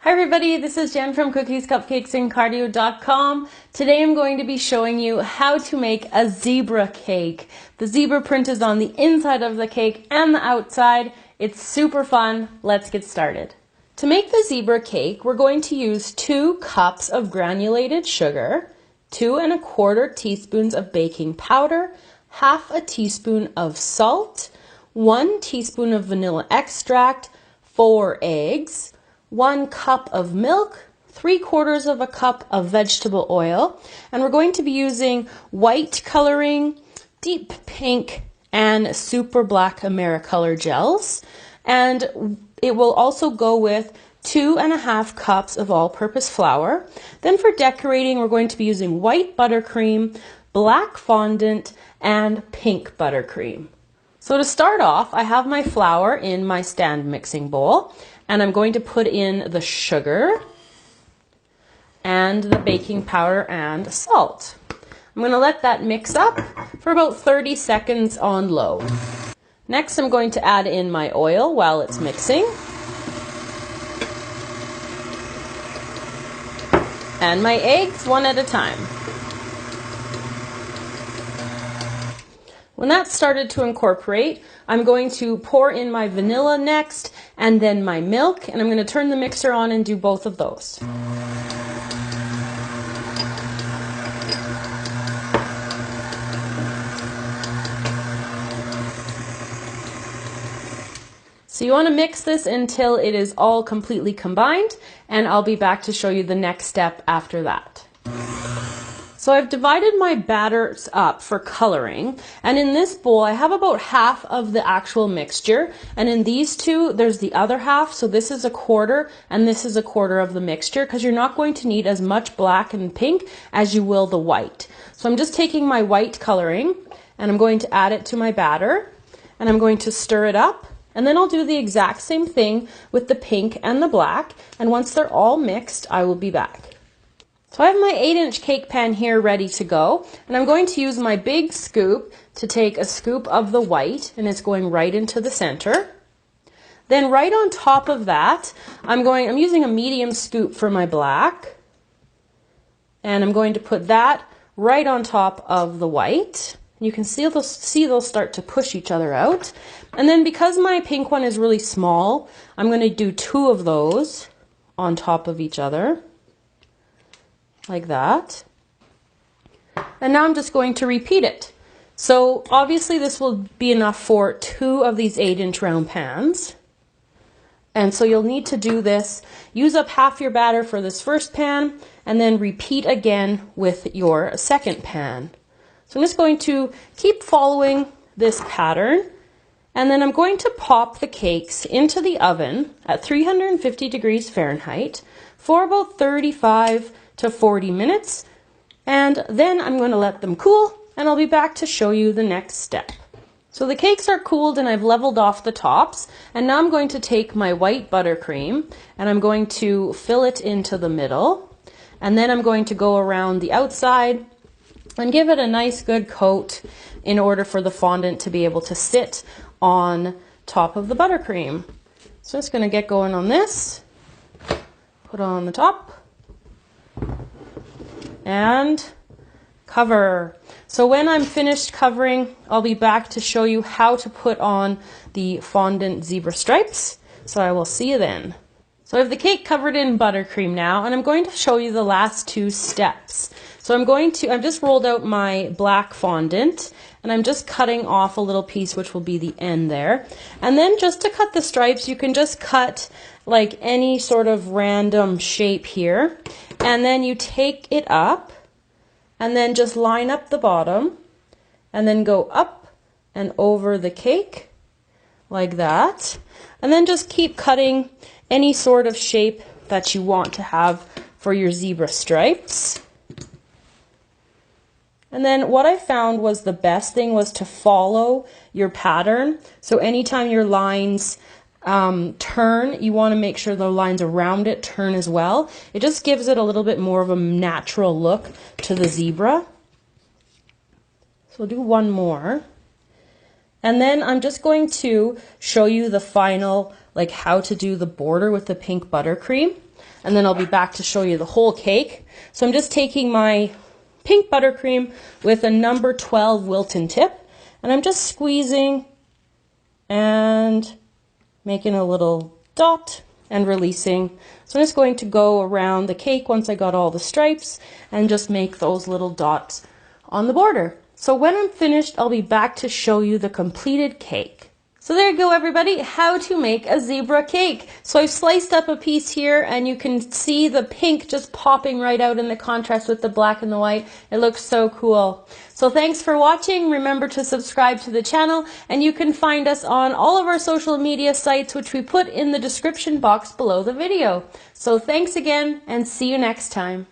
Hi everybody, this is Jen from cookiescupcakesandcardio.com. Today I'm going to be showing you how to make a zebra cake. The zebra print is on the inside of the cake and the outside. It's super fun. Let's get started. To make the zebra cake, we're going to use 2 cups of granulated sugar, 2 1/4 teaspoons of baking powder, half a teaspoon of salt, 1 teaspoon of vanilla extract, 4 eggs, 1 cup of milk, 3/4 of a cup of vegetable oil, and we're going to be using white coloring, deep pink, and super black Americolor gels. And it will also go with 2 1/2 cups of all-purpose flour. Then for decorating, we're going to be using white buttercream, black fondant, and pink buttercream. So to start off, I have my flour in my stand mixing bowl, and I'm going to put in the sugar and the baking powder and salt. I'm going to let that mix up for about 30 seconds on low. Next, I'm going to add in my oil while it's mixing, and my eggs one at a time. When that's started to incorporate, I'm going to pour in my vanilla next, and then my milk, and I'm going to turn the mixer on and do both of those. So you want to mix this until it is all completely combined, and I'll be back to show you the next step after that. So I've divided my batters up for coloring, and in this bowl I have about half of the actual mixture, and in these two there's the other half, so this is 1/4 and this is 1/4 of the mixture, because you're not going to need as much black and pink as you will the white. So I'm just taking my white coloring and I'm going to add it to my batter, and I'm going to stir it up, and then I'll do the exact same thing with the pink and the black, and once they're all mixed I will be back. So I have my 8-inch cake pan here ready to go, and I'm going to use my big scoop to take a scoop of the white, and it's going right into the center. Then right on top of that, I'm using a medium scoop for my black, and I'm going to put that right on top of the white. You can see they'll start to push each other out. And then because my pink one is really small, I'm going to do 2 of those on top of each other, like that. And now I'm just going to repeat it. So obviously this will be enough for 2 of these 8-inch round pans. And so you'll need to do this, use up half your batter for this first pan, and then repeat again with your second pan. So I'm just going to keep following this pattern, and then I'm going to pop the cakes into the oven at 350 degrees Fahrenheit for about 35 to 40 minutes, and then I'm going to let them cool, and I'll be back to show you the next step. So the cakes are cooled and I've leveled off the tops, and now I'm going to take my white buttercream and I'm going to fill it into the middle, and then I'm going to go around the outside and give it a nice good coat in order for the fondant to be able to sit on top of the buttercream. So I'm just going to get going on this, put on the top, and cover. So when I'm finished covering, I'll be back to show you how to put on the fondant zebra stripes. So I will see you then. So I have the cake covered in buttercream now, and I'm going to show you the last 2 steps. So I've just rolled out my black fondant, and I'm just cutting off a little piece, which will be the end there. And then just to cut the stripes, you can just cut like any sort of random shape here. And then you take it up, and then just line up the bottom, and then go up and over the cake, like that. And then just keep cutting any sort of shape that you want to have for your zebra stripes. And then what I found was the best thing was to follow your pattern. So anytime your lines turn, you want to make sure the lines around it turn as well. It just gives it a little bit more of a natural look to the zebra. So we'll do one more. And then I'm just going to show you the final, like how to do the border with the pink buttercream. and then I'll be back to show you the whole cake. So I'm just taking my pink buttercream with a number 12 Wilton tip, and I'm just squeezing and making a little dot and releasing. So I'm just going to go around the cake once I got all the stripes and just make those little dots on the border. So when I'm finished, I'll be back to show you the completed cake. So there you go, everybody, how to make a zebra cake. So I've sliced up a piece here, and you can see the pink just popping right out in the contrast with the black and the white. It looks so cool. So thanks for watching. Remember to subscribe to the channel, and you can find us on all of our social media sites, which we put in the description box below the video. So thanks again, and see you next time.